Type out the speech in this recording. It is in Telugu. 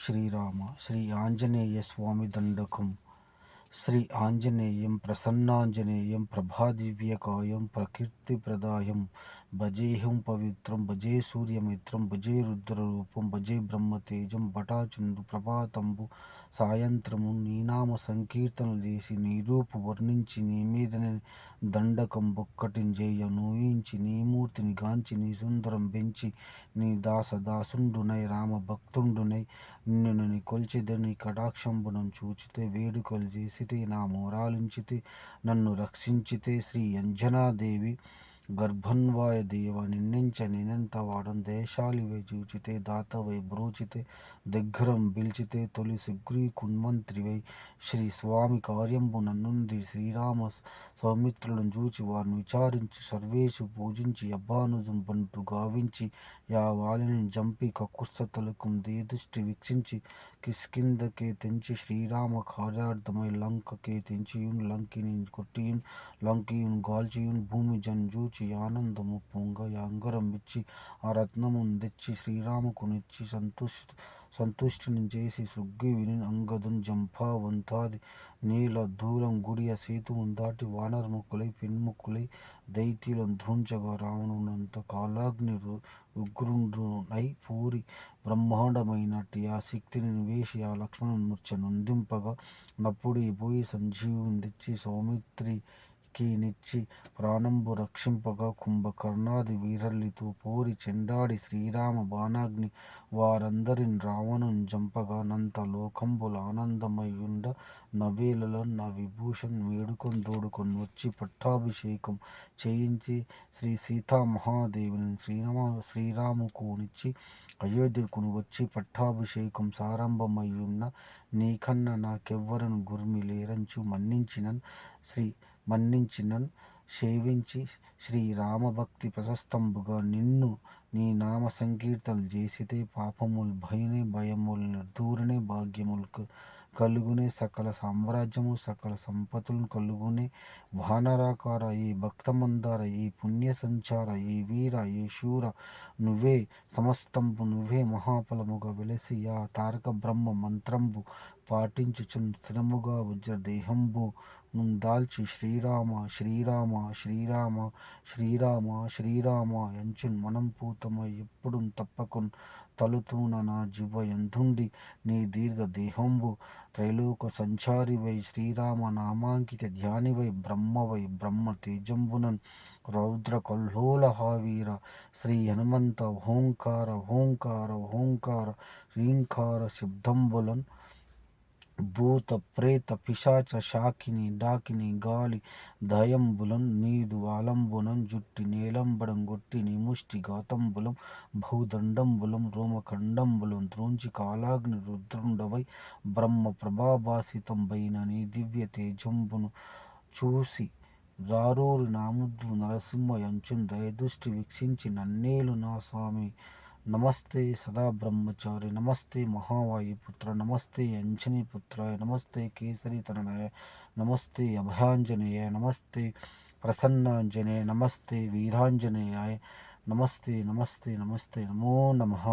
శ్రీరామ శ్రీ ఆంజనేయ స్వామి దండకం. శ్రీ ఆంజనేయం ప్రసన్నాంజనేయం ప్రభాదివ్యకాయం ప్రకీర్తిప్రదాయం భజేహం పవిత్రం భజే సూర్యమిత్రం భజే రుద్రరూపం భజే బ్రహ్మతేజం భటాచందు ప్రభాతంబు సాయంత్రము నీ నామ సంకీర్తనలు చేసి నీ రూపు వర్ణించి నీ మీదనే దండకం బొక్కటింజేయ నూయించి నీ మూర్తిని గాంచి నీ సుందరం పెంచి నీ దాసుండునై రామ భక్తుండునై నిన్ను కొల్చెదని కటాక్షంబునం చూచితే వేడుకలు చేసితే నా మోరాలించితే నన్ను రక్షించితే శ్రీ అంజనాదేవి గర్భన్వాయ దేవ నిన్నెంచ నేనెంత వాడన్ దేశాలివై చూచితే దాతవై బ్రోచితే దగ్గరం పిలిచితే తొలి సుగ్రీ కున్మంత్రివై శ్రీ స్వామి కార్యంబు నన్నుంది శ్రీరామ సౌమిత్రులను చూచి వారిని విచారించి సర్వేషు పూజించి అబ్బానుజం బంటు గావించి యా వాలిని జంపి కకుత్సతలకం దేదృష్టి వీక్షించి కిష్కిందకే తెంచి శ్రీరామ కార్యార్థమై లంకకే తెంచియున్ లంకిని కొట్టియున్ లంకియున్ గాల్చియున్ భూమి జంజూచి ఆనందము పొంగ యాంగరం ఇచ్చి ఆ రత్నమును తెచ్చి శ్రీరాముకునిచ్చి సంతుష్టిని చేసి సుగ్రీవుని అంగదున్ జంపావంతాది నీల దూలం గుడియ సేతువును దాటి వానరముక్కులై పెన్ముక్కులై దైత్యులను ధ్రుంచగా రావణునంత కాలాగ్ని ఉగ్రుండునై పూరి బ్రహ్మాండమైనట్టి ఆ శక్తిని వేసి ఆ లక్ష్మణుని మూర్ఛ నొందింపగా నప్పుడే పోయి సంజీవుని తెచ్చి సౌమిత్రికి నిచ్చి ప్రాణంబు రక్షింపగా కుంభకర్ణాది వీరల్లితో పోరి చెండాడి శ్రీరామ బాణాగ్ని వారందరిని రావణుని జంపగా నంత లోకంబుల ఆనందమయ్యుండ నవేలలో నా విభూషణ్ వేడుకొని దోడుకొని వచ్చి పట్టాభిషేకం చేయించి శ్రీ సీతామహాదేవిని శ్రీరాముకునిచ్చి అయోధ్యకుని వచ్చి పట్టాభిషేకం సారంభమయ్యున్న నీకన్నా నాకెవ్వరను గుర్మి లేరంచు మన్నించినన్ సేవించి శ్రీరామభక్తి ప్రశస్తంబుగా నిన్ను నీ నామ సంకీర్తనలు చేసితే పాపములు భయములు నిర్దూరనే భాగ్యములు కలుగునే సకల సామ్రాజ్యము సకల సంపతులను కలుగునే వానరాకార ఏ భక్తమందార ఏ పుణ్య సంచార ఏ వీర ఏ శూర నువ్వే సమస్తంబు నువ్వే మహాఫలముగా వెలసి ఆ తారక బ్రహ్మ మంత్రంబు పాటించుచున్ స్థిరముగా వజ్రదేహంబు దాల్చి శ్రీరామ శ్రీరామ శ్రీరామ శ్రీరామ శ్రీరామ ఎంచున్ మనం పూతమై ఎప్పుడు తప్పకున్ తలుతూన నా జివ్వ యందుండి నీ దీర్ఘ దేహంబు త్రైలోక సంచారివై శ్రీరామ నామాంకిత ధ్యానివై బ్రహ్మవై బ్రహ్మ తేజంబునన్ రౌద్ర కల్లోల హావీర శ్రీ హనుమంత ఓంకార ఓంకార ఓంకార హ్రీంకార శబ్దంబులన్ భూత ప్రేత పిశాచ శాకిని డాకిని గాలి దయంబులం నీదు ఆలంబునం జుట్టి నేలంబడం గొట్టి నీ ముష్టి ఘాతంబులం భూదండంబులం రోమఖండంబులం ద్రోంచి కాలాగ్ని రుద్రుండవై బ్రహ్మ ప్రభాభాసితంబైన నీ దివ్య తేజంబును చూసి రారూరి నాముద్దు నరసింహ యంచున్ దయదృష్టి వీక్షించి నన్నేలు నా స్వామి. నమస్తే సదా బ్రహ్మచారి నమస్తే మహావాయుపుత్ర నమస్తే అంజనీపుత్రాయ నమస్తే కేసరి తనయ నమస్తే అభయాంజనేయ నమస్తే ప్రసన్నాంజనేయ నమస్తే వీరాంజనేయాయ నమస్తే నమస్తే నమస్తే నమో నమః.